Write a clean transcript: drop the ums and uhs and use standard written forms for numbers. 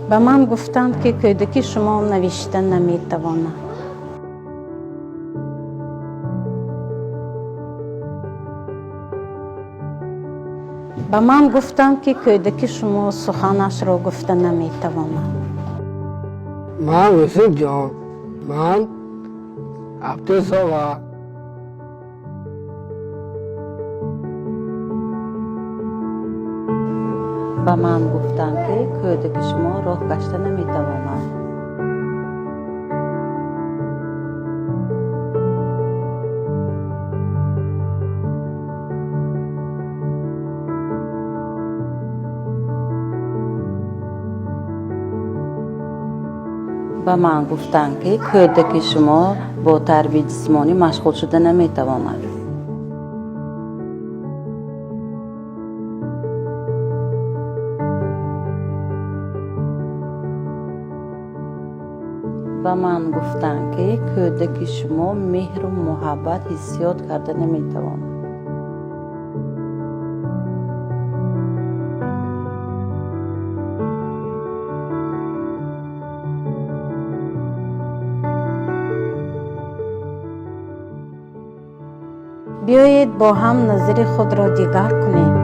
به من گفتند که کودکی شما نوشتن نمیتواند. به من گفتند که کودکی شما سخنش را گفتن نمیتواند. من وسیم جان، من 7 سال به من گفتند که کودک شما راه گشته نمیتواند. به من گفتند که کودک شما با تربیت جسمانی مشغول شده نمیتواند. به من گفتند که کودک شما مهر و محبت حسیات کرده نمیتواند. بیایید با هم نظر خود را دیگر کنیم.